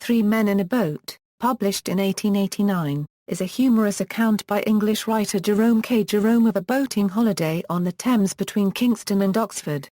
Three Men in a Boat, published in 1889, is a humorous account by English writer Jerome K. Jerome of a boating holiday on the Thames between Kingston and Oxford.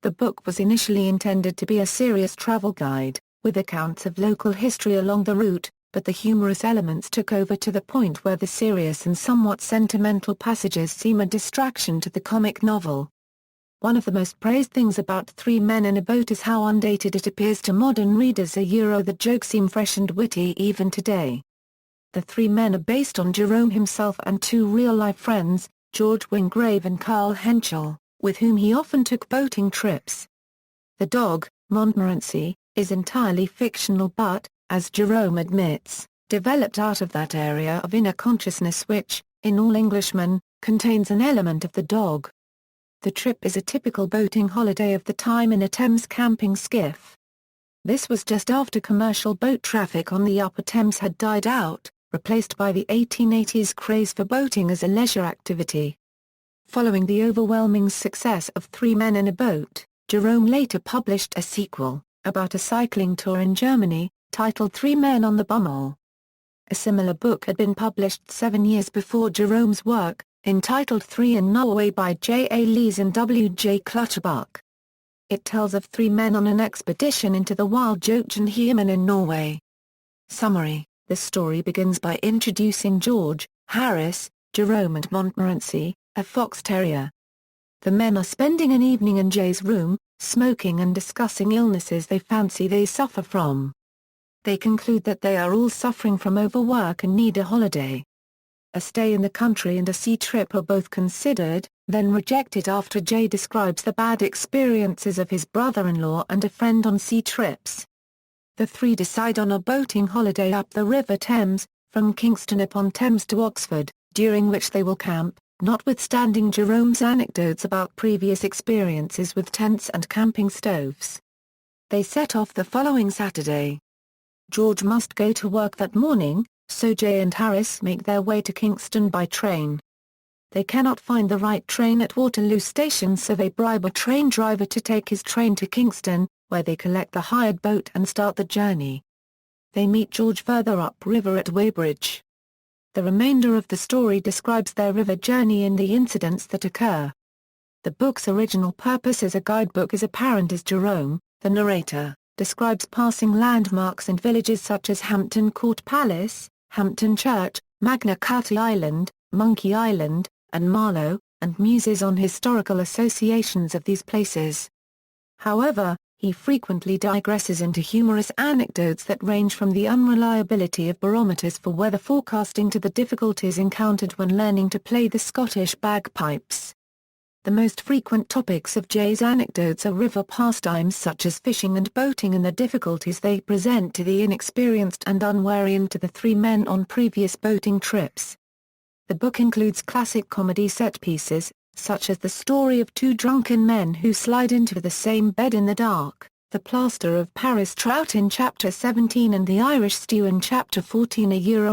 The book was initially intended to be a serious travel guide, with accounts of local history along the route, but the humorous elements took over to the point where the serious and somewhat sentimental passages seem a distraction to the comic novel. One of the most praised things about Three Men in a Boat is how undated it appears to modern readers. The jokes seem fresh and witty even today. The three men are based on Jerome himself and two real-life friends, George Wingrave and Carl Henschel, with whom he often took boating trips. The dog, Montmorency, is entirely fictional but, as Jerome admits, developed out of that area of inner consciousness which, in all Englishmen, contains an element of the dog. The trip is a typical boating holiday of the time in a Thames camping skiff. This was just after commercial boat traffic on the Upper Thames had died out, replaced by the 1880s craze for boating as a leisure activity. Following the overwhelming success of Three Men in a Boat, Jerome later published a sequel, about a cycling tour in Germany, titled Three Men on the Bummel. A similar book had been published 7 years before Jerome's work, entitled Three in Norway by J. A. Lees and W. J. Clutterbuck. It tells of three men on an expedition into the wild Jotunheimen in Norway. Summary: the story begins by introducing George, Harris, Jerome and Montmorency, a fox terrier. The men are spending an evening in Jay's room, smoking and discussing illnesses they fancy they suffer from. They conclude that they are all suffering from overwork and need a holiday. A stay in the country and a sea trip are both considered, then rejected after Jay describes the bad experiences of his brother-in-law and a friend on sea trips. The three decide on a boating holiday up the River Thames, from Kingston upon Thames to Oxford, during which they will camp, notwithstanding Jerome's anecdotes about previous experiences with tents and camping stoves. They set off the following Saturday. George must go to work that morning, so Jay and Harris make their way to Kingston by train. They cannot find the right train at Waterloo Station, so they bribe a train driver to take his train to Kingston, where they collect the hired boat and start the journey. They meet George further upriver at Weybridge. The remainder of the story describes their river journey and the incidents that occur. The book's original purpose as a guidebook is apparent as Jerome, the narrator, describes passing landmarks and villages such as Hampton Court Palace, Hampton Church, Magna Carta Island, Monkey Island, and Marlow, and muses on historical associations of these places. However, he frequently digresses into humorous anecdotes that range from the unreliability of barometers for weather forecasting to the difficulties encountered when learning to play the Scottish bagpipes. The most frequent topics of Jay's anecdotes are river pastimes such as fishing and boating and the difficulties they present to the inexperienced and unwary and to the three men on previous boating trips. The book includes classic comedy set pieces, such as the story of two drunken men who slide into the same bed in the dark, the plaster of Paris trout in Chapter 17 and the Irish stew in Chapter 14,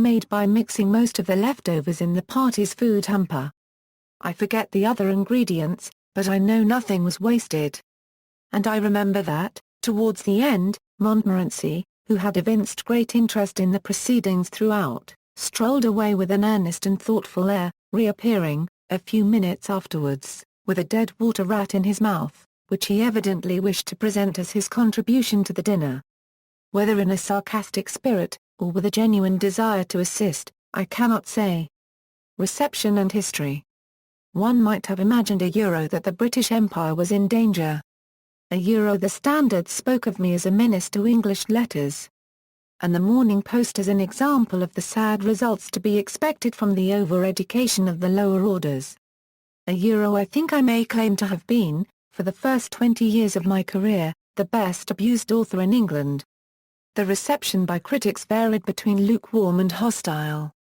made by mixing most of the leftovers in the party's food hamper. I forget the other ingredients, but I know nothing was wasted. And I remember that, towards the end, Montmorency, who had evinced great interest in the proceedings throughout, strolled away with an earnest and thoughtful air, reappearing, a few minutes afterwards, with a dead water rat in his mouth, which he evidently wished to present as his contribution to the dinner. Whether in a sarcastic spirit, or with a genuine desire to assist, I cannot say. Reception and history. One might have imagined that the British Empire was in danger. The Standard spoke of me as a menace to English letters. And the Morning Post as an example of the sad results to be expected from the over-education of the lower orders. I think I may claim to have been, for the first 20 years of my career, the best abused author in England. The reception by critics varied between lukewarm and hostile.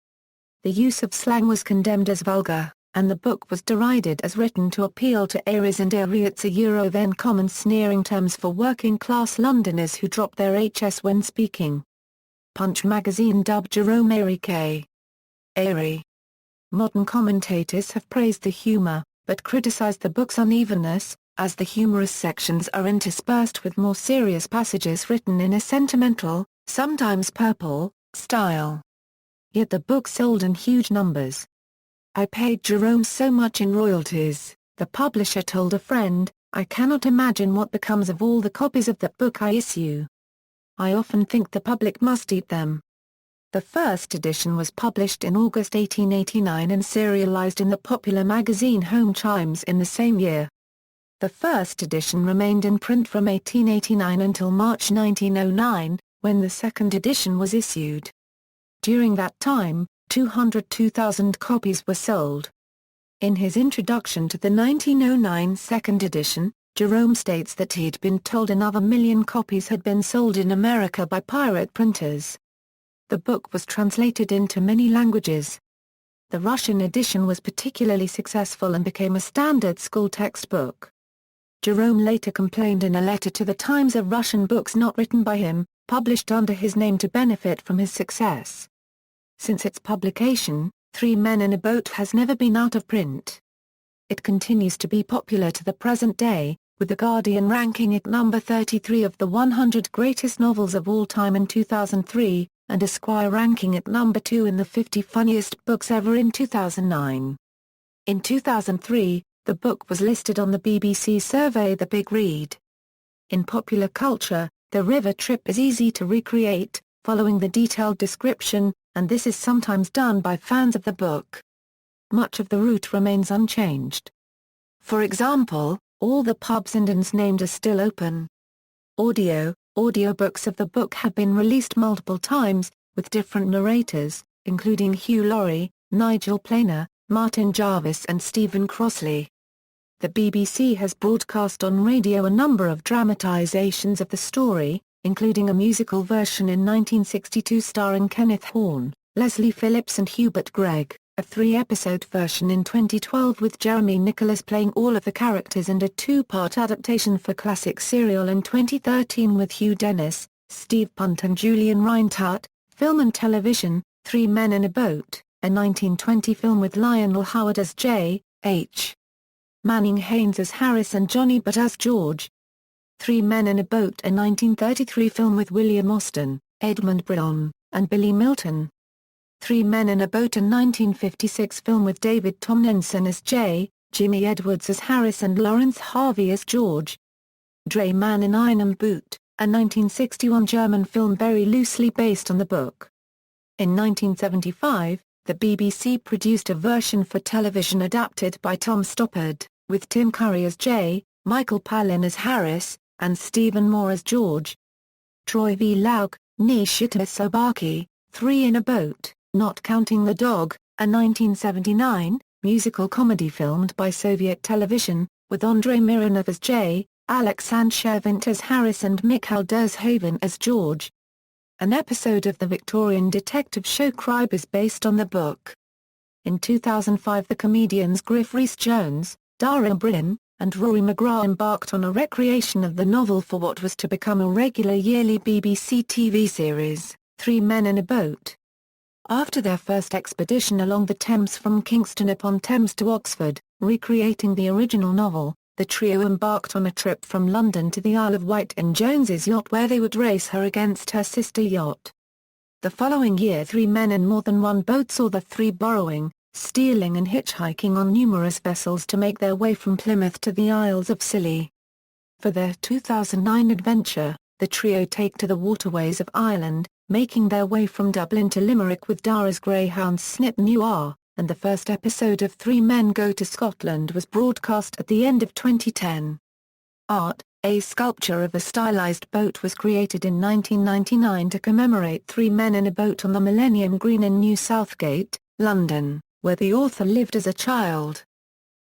The use of slang was condemned as vulgar, and the book was derided as written to appeal to Aries and Ariots, then common sneering terms for working-class Londoners who drop their HS when speaking. Punch magazine dubbed Jerome K. airy. Modern commentators have praised the humor, but criticized the book's unevenness, as the humorous sections are interspersed with more serious passages written in a sentimental, sometimes purple, style. Yet the book sold in huge numbers. "I paid Jerome so much in royalties," the publisher told a friend, "I cannot imagine what becomes of all the copies of that book I issue. I often think the public must eat them." The first edition was published in August 1889 and serialized in the popular magazine Home Chimes in the same year. The first edition remained in print from 1889 until March 1909, when the second edition was issued. During that time, 202,000 copies were sold. In his introduction to the 1909 second edition, Jerome states that he'd been told another million copies had been sold in America by pirate printers. The book was translated into many languages. The Russian edition was particularly successful and became a standard school textbook. Jerome later complained in a letter to the Times of Russian books not written by him, published under his name to benefit from his success. Since its publication, Three Men in a Boat has never been out of print. It continues to be popular to the present day, with The Guardian ranking it number 33 of the 100 greatest novels of all time in 2003, and Esquire ranking it number 2 in the 50 funniest books ever in 2009. In 2003, the book was listed on the BBC survey The Big Read. In popular culture, the river trip is easy to recreate, following the detailed description, and this is sometimes done by fans of the book. Much of the route remains unchanged. For example, all the pubs and inns named are still open. Audiobooks of the book have been released multiple times, with different narrators, including Hugh Laurie, Nigel Planer, Martin Jarvis and Stephen Crossley. The BBC has broadcast on radio a number of dramatisations of the story, including a musical version in 1962 starring Kenneth Horne, Leslie Phillips and Hubert Gregg, a 3-episode version in 2012 with Jeremy Nicholas playing all of the characters, and a 2-part adaptation for classic serial in 2013 with Hugh Dennis, Steve Punt and Julian Reintart. Film and television, Three Men in a Boat, a 1920 film with Lionel Howard as J. H. Manning Haynes as Harris and Johnny Butt as George. Three Men in a Boat, a 1933 film with William Austin, Edmund Bryon, and Billy Milton. Three Men in a Boat, a 1956 film with David Tomlinson as J. Jimmy Edwards as Harris and Lawrence Harvey as George. Dre Man in Einem Boot, a 1961 German film very loosely based on the book. In 1975, the BBC produced a version for television adapted by Tom Stoppard, with Tim Curry as Jay, Michael Palin as Harris, and Stephen Moore as George. Troy V. Lauk, Nishita Sobaki, Three in a Boat, Not Counting the Dog, a 1979, musical comedy filmed by Soviet television, with Andrei Mironov as Jay, Alex Anshevint as Harris and Mikhail Derzhavin as George. An episode of the Victorian detective show Cribe is based on the book. In 2005, the comedians Griff Rhys-Jones, Dara Bryn, and Rory McGrath embarked on a recreation of the novel for what was to become a regular yearly BBC TV series, Three Men in a Boat. After their first expedition along the Thames from Kingston upon Thames to Oxford, recreating the original novel, the trio embarked on a trip from London to the Isle of Wight in Jones's yacht, where they would race her against her sister yacht. The following year, three men in more than one boat saw the three borrowing, stealing and hitchhiking on numerous vessels to make their way from Plymouth to the Isles of Scilly. For their 2009 adventure, the trio take to the waterways of Ireland, making their way from Dublin to Limerick with Dara's greyhound Snip Noir, and the first episode of Three Men Go to Scotland was broadcast at the end of 2010. Art: a sculpture of a stylized boat was created in 1999 to commemorate three men in a boat on the Millennium Green in New Southgate, London, where the author lived as a child.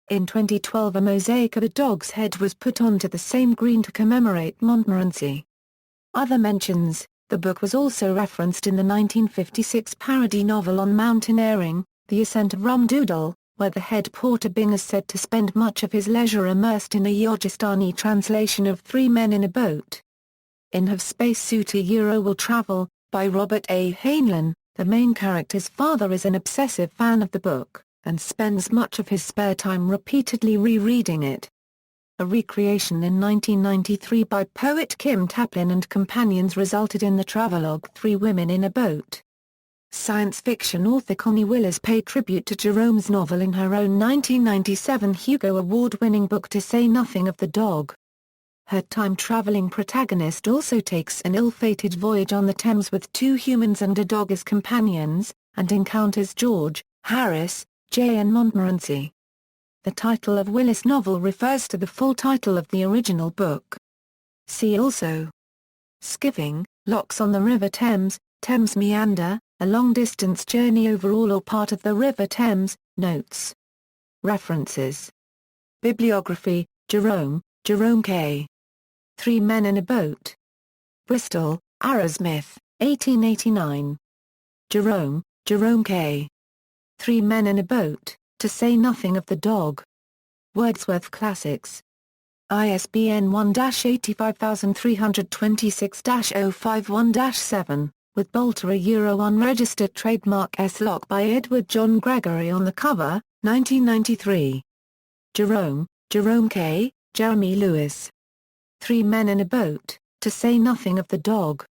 In 2012, a mosaic of a dog's head was put onto the same green to commemorate Montmorency. Other mentions: the book was also referenced in the 1956 parody novel on mountaineering, The Ascent of Rum Doodle, where the head porter Bing is said to spend much of his leisure immersed in a Yogistani translation of Three Men in a Boat. In Have Spacesuit Will Travel, by Robert A. Heinlein, the main character's father is an obsessive fan of the book, and spends much of his spare time repeatedly rereading it. A recreation in 1993 by poet Kim Taplin and companions resulted in the travelogue Three Women in a Boat. Science fiction author Connie Willis paid tribute to Jerome's novel in her own 1997 Hugo Award-winning book To Say Nothing of the Dog. Her time-traveling protagonist also takes an ill-fated voyage on the Thames with two humans and a dog as companions, and encounters George, Harris, Jay and Montmorency. The title of Willis' novel refers to the full title of the original book. See also: Skiffing, Locks on the River Thames, Thames Meander, A Long-Distance Journey over all or part of the River Thames, Notes. References. Bibliography, Jerome K. Three Men in a Boat. Bristol, Arrowsmith, 1889. Jerome K. Three Men in a Boat, To Say Nothing of the Dog. Wordsworth Classics. ISBN 1-85326-051-7, with Bolter a unregistered trademark S-Lock by Edward John Gregory on the cover, 1993. Jerome K., Jeremy Lewis. Three Men in a Boat, To Say Nothing of the Dog.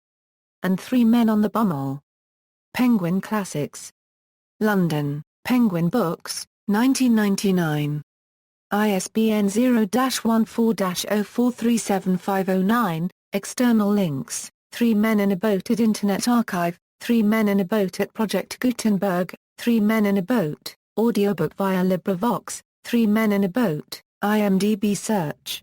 And Three Men on the Bummel. Penguin Classics. London, Penguin Books, 1999. ISBN 0-14-043759, external links, Three Men in a Boat at Internet Archive, Three Men in a Boat at Project Gutenberg, Three Men in a Boat, audiobook via LibriVox, Three Men in a Boat, IMDb search.